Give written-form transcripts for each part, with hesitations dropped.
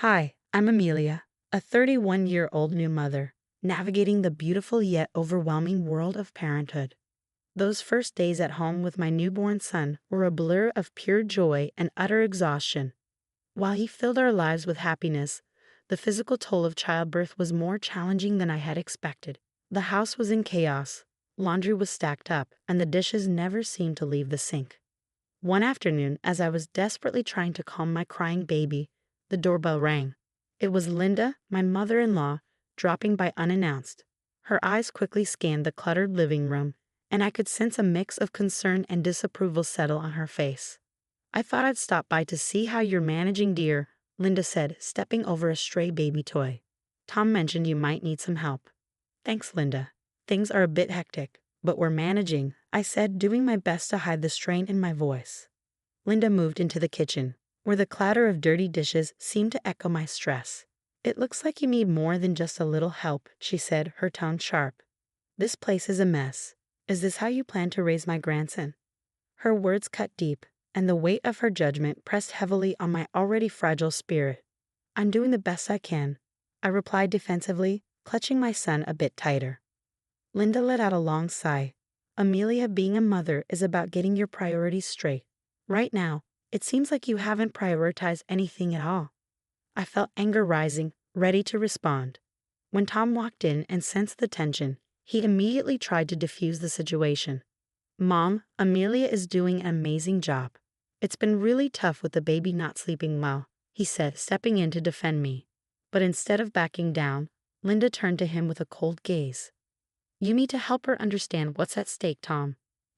Hi, I'm Amelia, a 31-year-old new mother, navigating the beautiful yet overwhelming world of parenthood. Those first days at home with my newborn son were a blur of pure joy and utter exhaustion. While he filled our lives with happiness, the physical toll of childbirth was more challenging than I had expected. The house was in chaos, laundry was stacked up, and the dishes never seemed to leave the sink. One afternoon, as I was desperately trying to calm my crying baby, the doorbell rang. It was Linda, my mother-in-law, dropping by unannounced. Her eyes quickly scanned the cluttered living room, and I could sense a mix of concern and disapproval settle on her face. "I thought I'd stop by to see how you're managing, dear," Linda said, stepping over a stray baby toy. "Tom mentioned you might need some help." "Thanks, Linda. Things are a bit hectic, but we're managing," I said, doing my best to hide the strain in my voice. Linda moved into the kitchen, where the clatter of dirty dishes seemed to echo my stress. "It looks like you need more than just a little help," she said, her tone sharp. "This place is a mess. Is this how you plan to raise my grandson?" Her words cut deep, and the weight of her judgment pressed heavily on my already fragile spirit. "I'm doing the best I can," I replied defensively, clutching my son a bit tighter. Linda let out a long sigh. "Amelia, being a mother is about getting your priorities straight. Right now, it seems like you haven't prioritized anything at all." I felt anger rising, ready to respond. When Tom walked in and sensed the tension, he immediately tried to defuse the situation. "Mom, Amelia is doing an amazing job. It's been really tough with the baby not sleeping well," he said, stepping in to defend me. But instead of backing down, Linda turned to him with a cold gaze. "You need to help her understand what's at stake, Tom.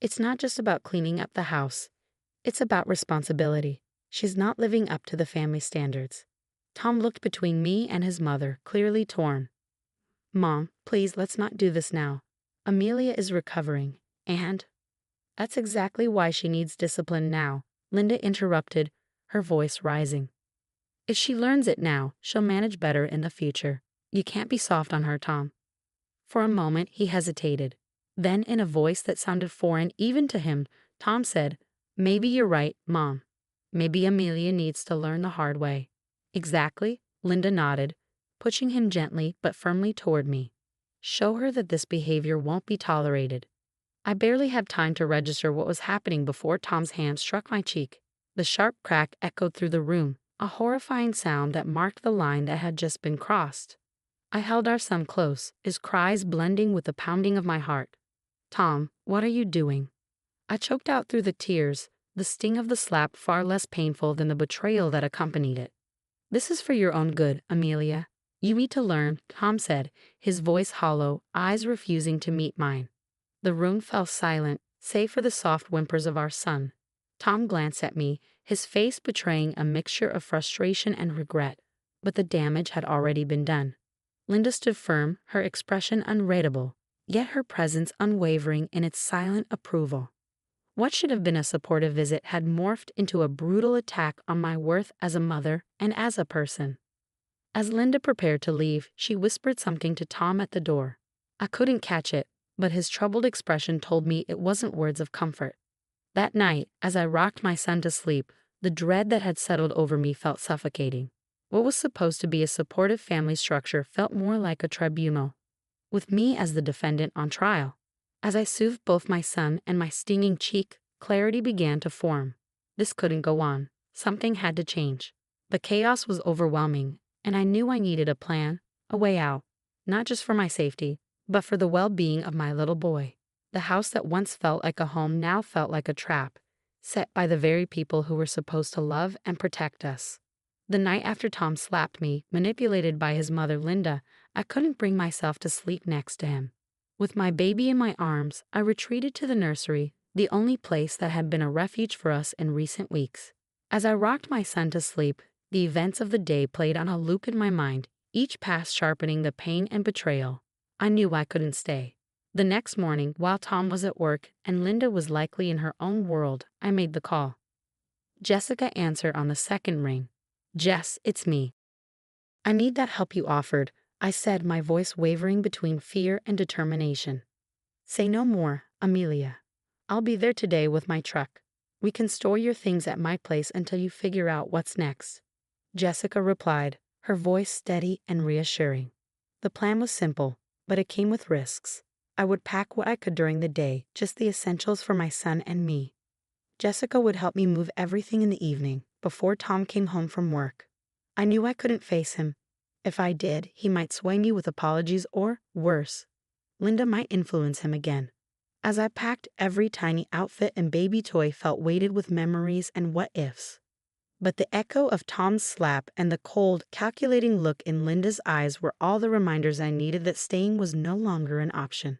It's not just about cleaning up the house. It's about responsibility. She's not living up to the family standards." Tom looked between me and his mother, clearly torn. "Mom, please, let's not do this now. Amelia is recovering, and—" "That's exactly why she needs discipline now," Linda interrupted, her voice rising. "If she learns it now, she'll manage better in the future. You can't be soft on her, Tom." For a moment, he hesitated. Then, in a voice that sounded foreign even to him, Tom said, "Maybe you're right, Mom. Maybe Amelia needs to learn the hard way." "Exactly," Linda nodded, pushing him gently but firmly toward me. "Show her that this behavior won't be tolerated." I barely had time to register what was happening before Tom's hand struck my cheek. The sharp crack echoed through the room, a horrifying sound that marked the line that had just been crossed. I held our son close, his cries blending with the pounding of my heart. "Tom, what are you doing?" I choked out through the tears, the sting of the slap far less painful than the betrayal that accompanied it. "This is for your own good, Amelia. You need to learn," Tom said, his voice hollow, eyes refusing to meet mine. The room fell silent, save for the soft whimpers of our son. Tom glanced at me, his face betraying a mixture of frustration and regret, but the damage had already been done. Linda stood firm, her expression unreadable, yet her presence unwavering in its silent approval. What should have been a supportive visit had morphed into a brutal attack on my worth as a mother and as a person. As Linda prepared to leave, she whispered something to Tom at the door. I couldn't catch it, but his troubled expression told me it wasn't words of comfort. That night, as I rocked my son to sleep, the dread that had settled over me felt suffocating. What was supposed to be a supportive family structure felt more like a tribunal, with me as the defendant on trial. As I soothed both my son and my stinging cheek, clarity began to form. This couldn't go on. Something had to change. The chaos was overwhelming, and I knew I needed a plan, a way out, not just for my safety, but for the well-being of my little boy. The house that once felt like a home now felt like a trap, set by the very people who were supposed to love and protect us. The night after Tom slapped me, manipulated by his mother Linda, I couldn't bring myself to sleep next to him. With my baby in my arms, I retreated to the nursery, the only place that had been a refuge for us in recent weeks. As I rocked my son to sleep, the events of the day played on a loop in my mind, each pass sharpening the pain and betrayal. I knew I couldn't stay. The next morning, while Tom was at work and Linda was likely in her own world, I made the call. Jessica answered on the second ring. "Jess, it's me." "I need that help you offered," I said, my voice wavering between fear and determination. "Say no more, Amelia. I'll be there today with my truck. We can store your things at my place until you figure out what's next." Jessica replied, her voice steady and reassuring. The plan was simple, but it came with risks. I would pack what I could during the day, just the essentials for my son and me. Jessica would help me move everything in the evening, before Tom came home from work. I knew I couldn't face him. If I did, he might sway me with apologies or, worse, Linda might influence him again. As I packed, every tiny outfit and baby toy felt weighted with memories and what-ifs. But the echo of Tom's slap and the cold, calculating look in Linda's eyes were all the reminders I needed that staying was no longer an option.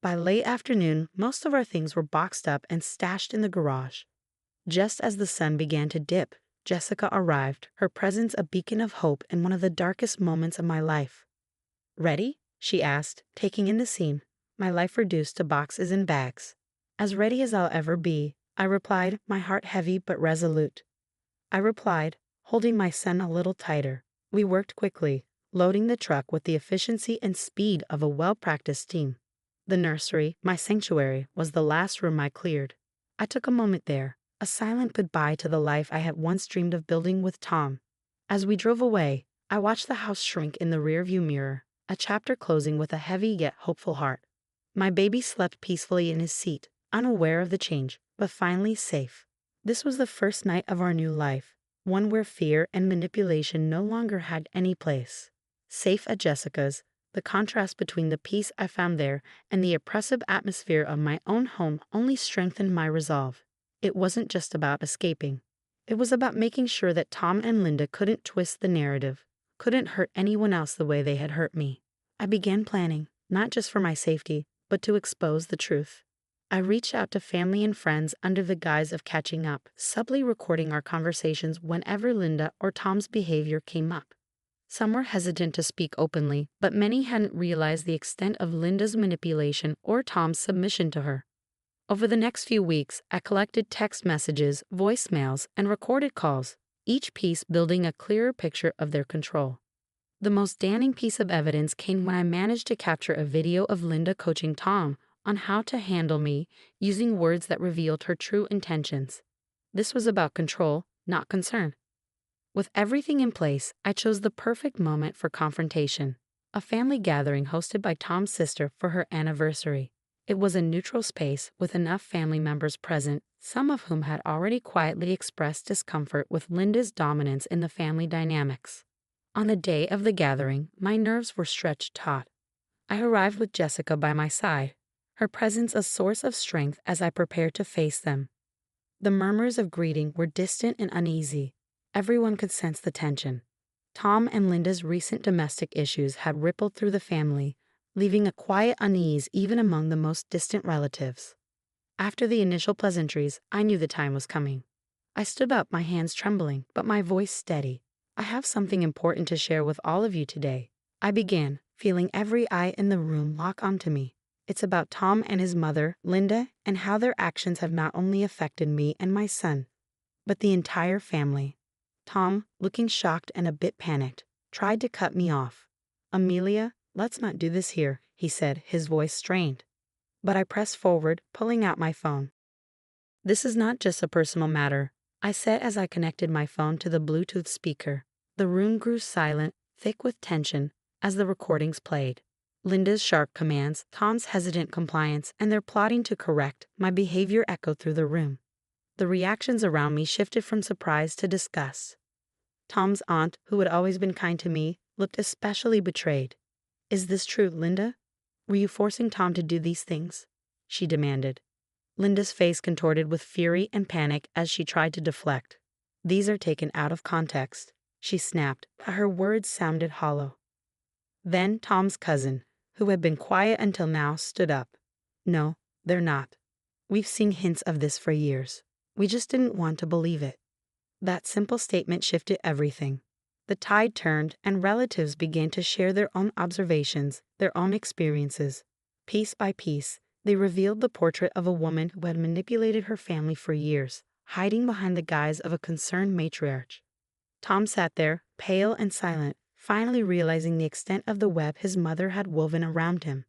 By late afternoon, most of our things were boxed up and stashed in the garage. Just as the sun began to dip, Jessica arrived, her presence a beacon of hope in one of the darkest moments of my life. "Ready?" she asked, taking in the scene, my life reduced to boxes and bags. "As ready as I'll ever be," I replied, my heart heavy but resolute. Holding my son a little tighter. We worked quickly, loading the truck with the efficiency and speed of a well-practiced team. The nursery, my sanctuary, was the last room I cleared. I took a moment there, a silent goodbye to the life I had once dreamed of building with Tom. As we drove away, I watched the house shrink in the rearview mirror, a chapter closing with a heavy yet hopeful heart. My baby slept peacefully in his seat, unaware of the change, but finally safe. This was the first night of our new life, one where fear and manipulation no longer had any place. Safe at Jessica's, the contrast between the peace I found there and the oppressive atmosphere of my own home only strengthened my resolve. It wasn't just about escaping. It was about making sure that Tom and Linda couldn't twist the narrative, couldn't hurt anyone else the way they had hurt me. I began planning, not just for my safety, but to expose the truth. I reached out to family and friends under the guise of catching up, subtly recording our conversations whenever Linda or Tom's behavior came up. Some were hesitant to speak openly, but many hadn't realized the extent of Linda's manipulation or Tom's submission to her. Over the next few weeks, I collected text messages, voicemails, and recorded calls, each piece building a clearer picture of their control. The most damning piece of evidence came when I managed to capture a video of Linda coaching Tom on how to handle me, using words that revealed her true intentions. This was about control, not concern. With everything in place, I chose the perfect moment for confrontation, a family gathering hosted by Tom's sister for her anniversary. It was a neutral space with enough family members present, some of whom had already quietly expressed discomfort with Linda's dominance in the family dynamics. On the day of the gathering, my nerves were stretched taut. I arrived with Jessica by my side, her presence a source of strength as I prepared to face them. The murmurs of greeting were distant and uneasy. Everyone could sense the tension. Tom and Linda's recent domestic issues had rippled through the family, leaving a quiet unease even among the most distant relatives. After the initial pleasantries, I knew the time was coming. I stood up, my hands trembling, but my voice steady. "I have something important to share with all of you today," I began, feeling every eye in the room lock onto me. "It's about Tom and his mother, Linda, and how their actions have not only affected me and my son, but the entire family." Tom, looking shocked and a bit panicked, tried to cut me off. "Amelia, let's not do this here," he said, his voice strained. But I pressed forward, pulling out my phone. "This is not just a personal matter," I said as I connected my phone to the Bluetooth speaker. The room grew silent, thick with tension, as the recordings played. Linda's sharp commands, Tom's hesitant compliance, and their plotting to correct my behavior echoed through the room. The reactions around me shifted from surprise to disgust. Tom's aunt, who had always been kind to me, looked especially betrayed. "Is this true, Linda? Were you forcing Tom to do these things?" she demanded. Linda's face contorted with fury and panic as she tried to deflect. "These are taken out of context," she snapped, but her words sounded hollow. Then Tom's cousin, who had been quiet until now, stood up. "No, they're not. We've seen hints of this for years. We just didn't want to believe it." That simple statement shifted everything. The tide turned, and relatives began to share their own observations, their own experiences. Piece by piece, they revealed the portrait of a woman who had manipulated her family for years, hiding behind the guise of a concerned matriarch. Tom sat there, pale and silent, finally realizing the extent of the web his mother had woven around him.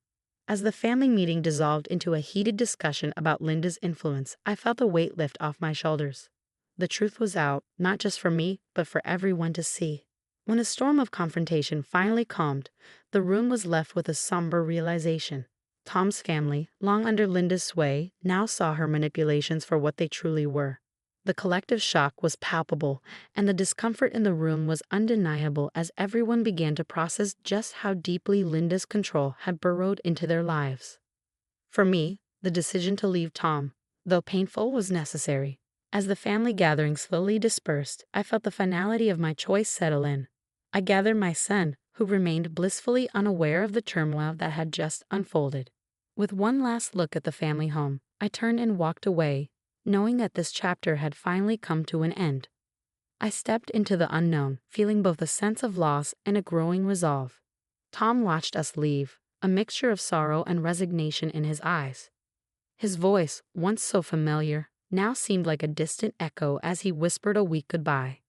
As the family meeting dissolved into a heated discussion about Linda's influence, I felt a weight lift off my shoulders. The truth was out, not just for me, but for everyone to see. When a storm of confrontation finally calmed, the room was left with a somber realization. Tom's family, long under Linda's sway, now saw her manipulations for what they truly were. The collective shock was palpable, and the discomfort in the room was undeniable as everyone began to process just how deeply Linda's control had burrowed into their lives. For me, the decision to leave Tom, though painful, was necessary. As the family gathering slowly dispersed, I felt the finality of my choice settle in. I gathered my son, who remained blissfully unaware of the turmoil that had just unfolded. With one last look at the family home, I turned and walked away, knowing that this chapter had finally come to an end. I stepped into the unknown, feeling both a sense of loss and a growing resolve. Tom watched us leave, a mixture of sorrow and resignation in his eyes. His voice, once so familiar, now seemed like a distant echo as he whispered a weak goodbye.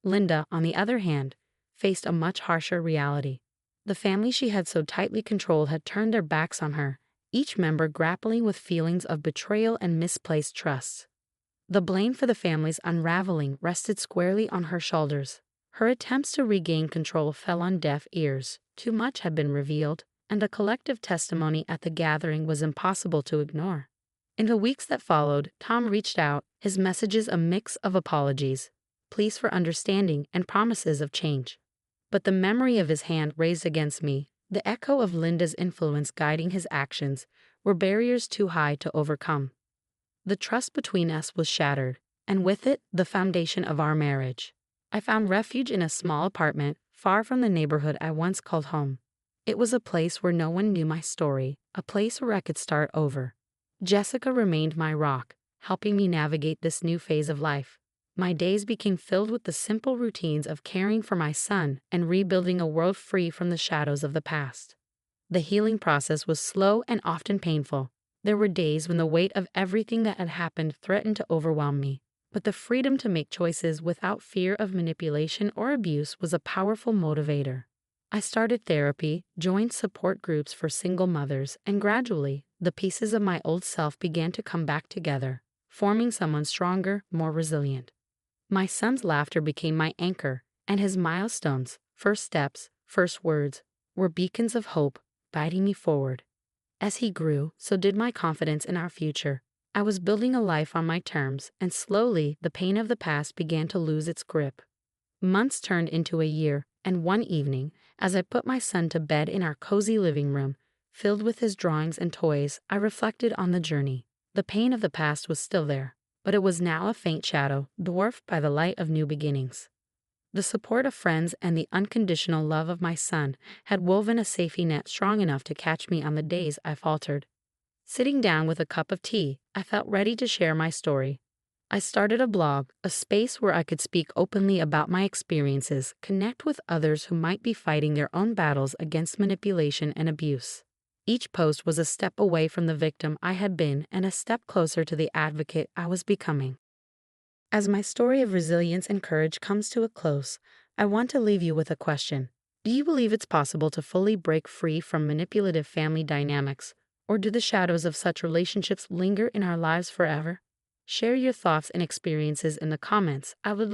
Linda, on the other hand, faced a much harsher reality. The family she had so tightly controlled had turned their backs on her, each member grappling with feelings of betrayal and misplaced trust. The blame for the family's unraveling rested squarely on her shoulders. Her attempts to regain control fell on deaf ears. Too much had been revealed, and the collective testimony at the gathering was impossible to ignore. In the weeks that followed, Tom reached out, his messages a mix of apologies, pleas for understanding, and promises of change. But the memory of his hand raised against me, the echo of Linda's influence guiding his actions, were barriers too high to overcome. The trust between us was shattered, and with it, the foundation of our marriage. I found refuge in a small apartment, far from the neighborhood I once called home. It was a place where no one knew my story, a place where I could start over. Jessica remained my rock, helping me navigate this new phase of life. My days became filled with the simple routines of caring for my son and rebuilding a world free from the shadows of the past. The healing process was slow and often painful. There were days when the weight of everything that had happened threatened to overwhelm me, but the freedom to make choices without fear of manipulation or abuse was a powerful motivator. I started therapy, joined support groups for single mothers, and gradually, the pieces of my old self began to come back together, forming someone stronger, more resilient. My son's laughter became my anchor, and his milestones, first steps, first words, were beacons of hope, guiding me forward. As he grew, so did my confidence in our future. I was building a life on my terms, and slowly the pain of the past began to lose its grip. Months turned into a year, and one evening, as I put my son to bed in our cozy living room, filled with his drawings and toys, I reflected on the journey. The pain of the past was still there, but it was now a faint shadow, dwarfed by the light of new beginnings. The support of friends and the unconditional love of my son had woven a safety net strong enough to catch me on the days I faltered. Sitting down with a cup of tea, I felt ready to share my story. I started a blog, a space where I could speak openly about my experiences, connect with others who might be fighting their own battles against manipulation and abuse. Each post was a step away from the victim I had been and a step closer to the advocate I was becoming. As my story of resilience and courage comes to a close, I want to leave you with a question. Do you believe it's possible to fully break free from manipulative family dynamics, or do the shadows of such relationships linger in our lives forever? Share your thoughts and experiences in the comments. I would